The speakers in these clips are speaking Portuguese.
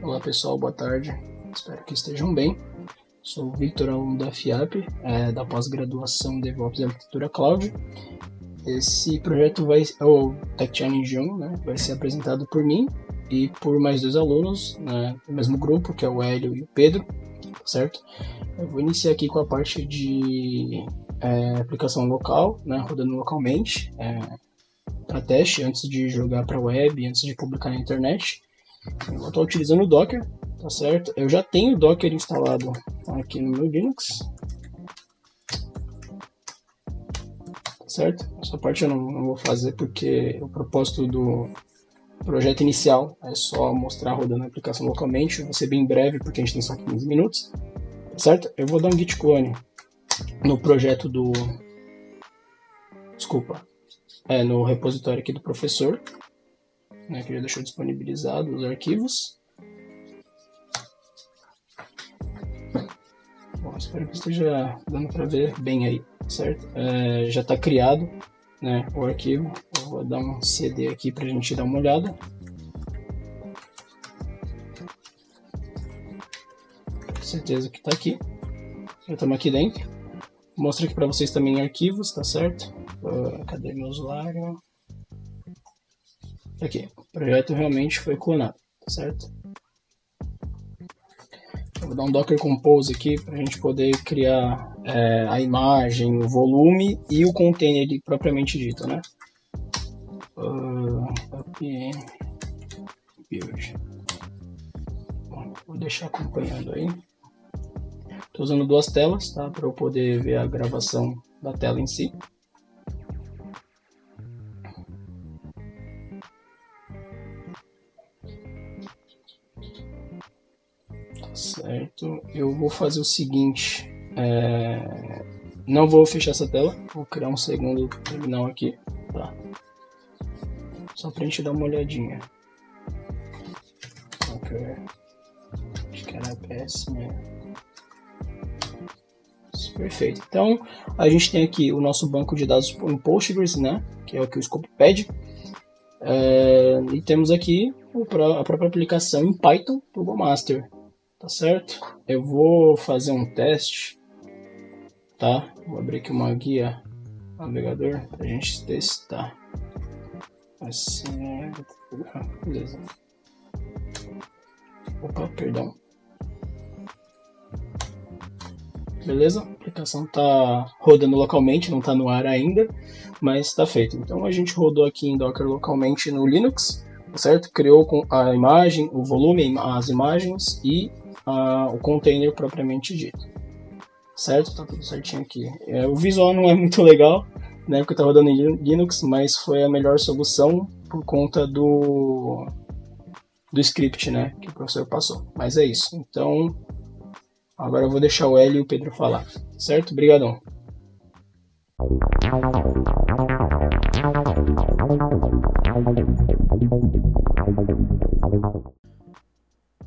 Olá pessoal, boa tarde, espero que estejam bem. Sou o Victor, aluno da FIAP, da pós-graduação DevOps e Arquitetura Cloud. Esse projeto o Tech Challenge 1, né, vai ser apresentado por mim e por mais dois alunos, né, do mesmo grupo, que é o Hélio e o Pedro, certo? Eu vou iniciar aqui com a parte de aplicação local, né, rodando localmente, para teste, antes de jogar para a web, antes de publicar na internet. Eu estou utilizando o Docker, tá certo? Eu já tenho o Docker instalado aqui no meu Linux, tá certo? Essa parte eu não vou fazer porque o propósito do projeto inicial é só mostrar rodando a aplicação localmente. Vai ser bem breve porque a gente tem só 15 minutos, tá certo? Eu vou dar um git clone no projeto do... no repositório aqui do professor, né, que já deixou disponibilizado os arquivos. Bom, espero que esteja dando para ver bem aí, certo? Já está criado, né, o arquivo. Eu vou dar um CD aqui para a gente dar uma olhada. Com certeza que está aqui. Já estamos aqui dentro. Mostro aqui para vocês também arquivos, tá certo? Cadê meu usuário? Aqui, o projeto realmente foi clonado, tá certo? Eu vou dar um Docker Compose aqui para a gente poder criar a imagem, o volume e o container propriamente dito, né? Build. Bom, vou deixar acompanhando aí. Estou usando duas telas, tá? Para eu poder ver a gravação da tela em si. Certo, eu vou fazer o seguinte, não vou fechar essa tela, vou criar um segundo terminal aqui, tá? Só pra gente dar uma olhadinha. Okay. Acho que era PS, né? Perfeito, então a gente tem aqui o nosso banco de dados em Postgres, né? Que é o que o Scope pede. E temos aqui a própria aplicação em Python Turbo Master. Tá certo? Eu vou fazer um teste, tá? Vou abrir aqui uma guia navegador pra gente testar. Assim, beleza. Opa, perdão. Beleza? A aplicação tá rodando localmente, não tá no ar ainda, mas tá feito. Então a gente rodou aqui em Docker localmente no Linux, certo? Criou a imagem, o volume, as imagens e o container propriamente dito, certo? Tá tudo certinho aqui. O visual não é muito legal, né, porque tá rodando em Linux, mas foi a melhor solução por conta do script, né, que o professor passou. Mas é isso. Então, agora eu vou deixar o Hélio e o Pedro falar, certo? Obrigadão.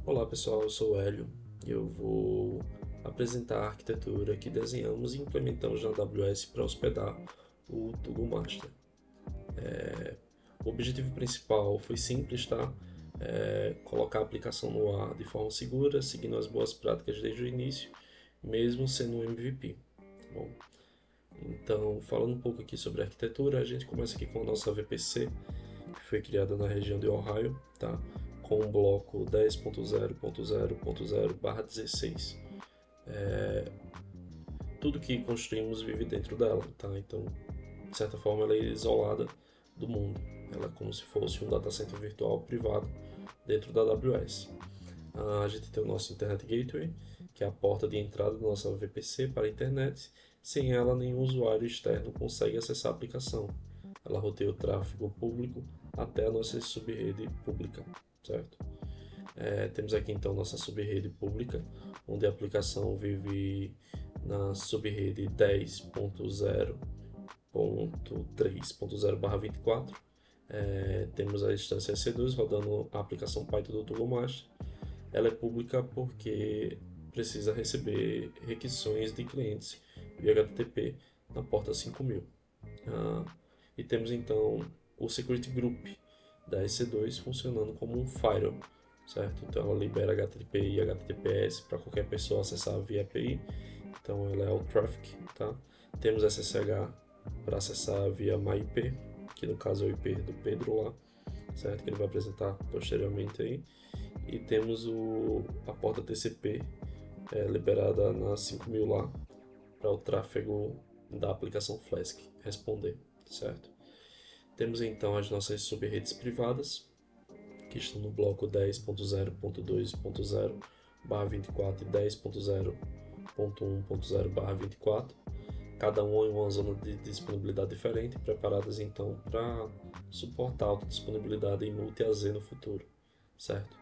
Olá pessoal, eu sou o Hélio e eu vou apresentar a arquitetura que desenhamos e implementamos na AWS para hospedar o Turbo Master. O objetivo principal foi simples, tá? Colocar a aplicação no ar de forma segura, seguindo as boas práticas desde o início, mesmo sendo um MVP. Tá bom? Então, falando um pouco aqui sobre a arquitetura, a gente começa aqui com a nossa VPC, que foi criada na região de Ohio, tá? Com o bloco 10.0.0.0/16. Tudo que construímos vive dentro dela, tá? Então, de certa forma, ela é isolada do mundo. Ela é como se fosse um data center virtual privado dentro da AWS. A gente tem o nosso Internet Gateway, que é a porta de entrada da nossa VPC para a internet. Sem ela, nenhum usuário externo consegue acessar a aplicação. Ela roteia o tráfego público até a nossa subrede pública, certo? Temos aqui então nossa subrede pública, onde a aplicação vive na subrede 10.0.3.0/24. Temos a instância EC2 rodando a aplicação Python do Turbo Master. Ela é pública porque precisa receber requisições de clientes via HTTP na porta 5000. E temos então o Security Group da EC2 funcionando como um firewall, certo? Então ela libera HTTP e HTTPS para qualquer pessoa acessar via API. Então ela é o traffic, tá? Temos SSH para acessar via MyIP, que no caso é o IP do Pedro lá, certo? Que ele vai apresentar posteriormente aí. E temos a porta TCP liberada na 5000 lá para o tráfego da aplicação Flask responder, certo? Temos então as nossas subredes privadas, que estão no bloco 10.0.2.0/24 e 10.0.1.0/24, cada um em uma zona de disponibilidade diferente, preparadas então para suportar a alta disponibilidade em multi-AZ no futuro, certo?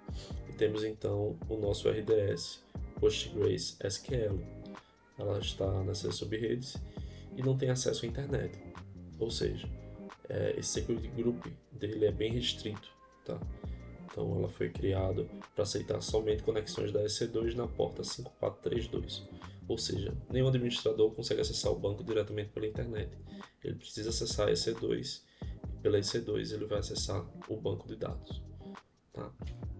E temos então o nosso RDS, Postgres SQL. Ela está nessas subredes e não tem acesso à internet, ou seja, esse security group dele é bem restrito, tá? Então ela foi criada para aceitar somente conexões da EC2 na porta 5432, ou seja, nenhum administrador consegue acessar o banco diretamente pela internet. Ele precisa acessar a EC2 e pela EC2 ele vai acessar o banco de dados, tá?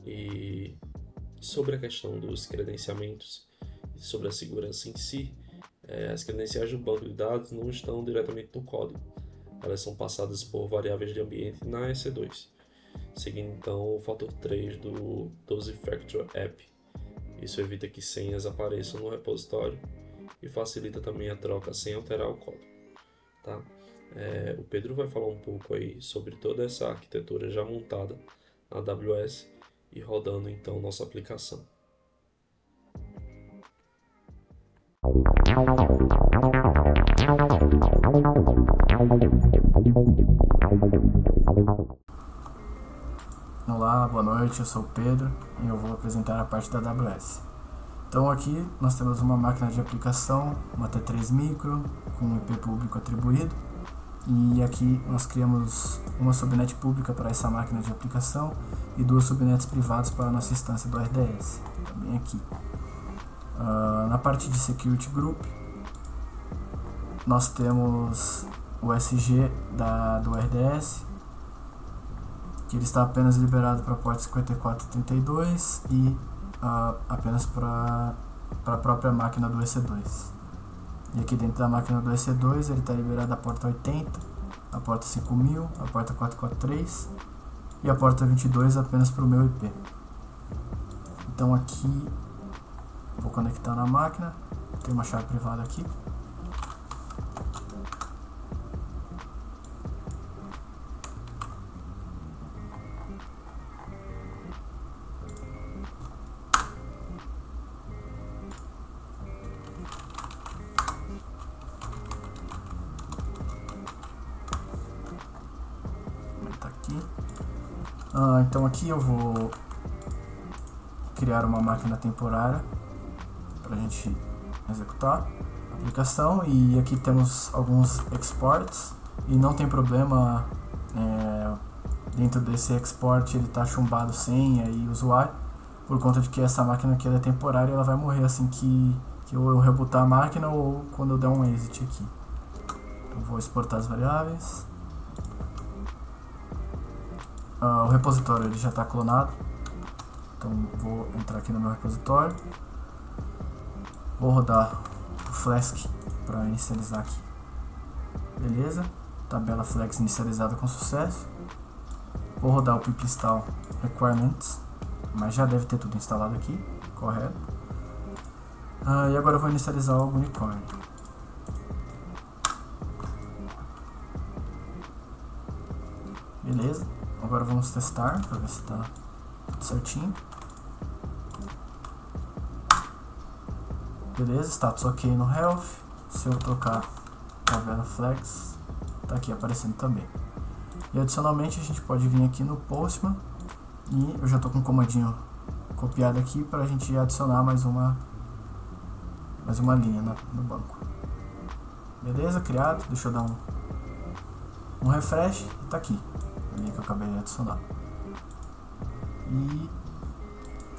E sobre a questão dos credenciamentos e sobre a segurança em si, as credenciais do banco de dados não estão diretamente no código. Elas são passadas por variáveis de ambiente na EC2, seguindo então o fator 3 do 12-Factor App. Isso evita que senhas apareçam no repositório e facilita também a troca sem alterar o código, tá? O Pedro vai falar um pouco aí sobre toda essa arquitetura já montada na AWS e rodando então nossa aplicação. Olá, boa noite, eu sou o Pedro e eu vou apresentar a parte da AWS. Então aqui nós temos uma máquina de aplicação, uma T3 Micro, com um IP público atribuído, e aqui nós criamos uma subnet pública para essa máquina de aplicação e duas subnets privadas para a nossa instância do RDS, também aqui. Na parte de Security Group, nós temos o SG do RDS, que ele está apenas liberado para a porta 5432 e apenas para a própria máquina do EC2. E aqui dentro da máquina do EC2 ele está liberado a porta 80, a porta 5000, a porta 443 e a porta 22 apenas para o meu IP. Então aqui vou conectar na máquina, tem uma chave privada aqui. Então aqui eu vou criar uma máquina temporária para a gente executar a aplicação, e aqui temos alguns exports e não tem problema, dentro desse export ele está chumbado senha e usuário, por conta de que essa máquina aqui ela é temporária e ela vai morrer assim que eu rebootar a máquina ou quando eu der um exit aqui. Então vou exportar as variáveis. O repositório ele já está clonado, então vou entrar aqui no meu repositório, vou rodar o Flask para inicializar aqui, beleza, tabela Flex inicializada com sucesso, vou rodar o pip install requirements, mas já deve ter tudo instalado aqui, correto, e agora eu vou inicializar o Unicorn. Beleza. Agora vamos testar para ver se está tudo certinho. Beleza, status ok no health. Se eu trocar tabela flex, está aqui aparecendo também. E adicionalmente a gente pode vir aqui no Postman e eu já estou com um comandinho copiado aqui para a gente adicionar mais uma linha no banco. Beleza, criado. Deixa eu dar um refresh e está aqui. Que eu acabei de adicionar. E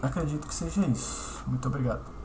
acredito que seja isso. Muito obrigado.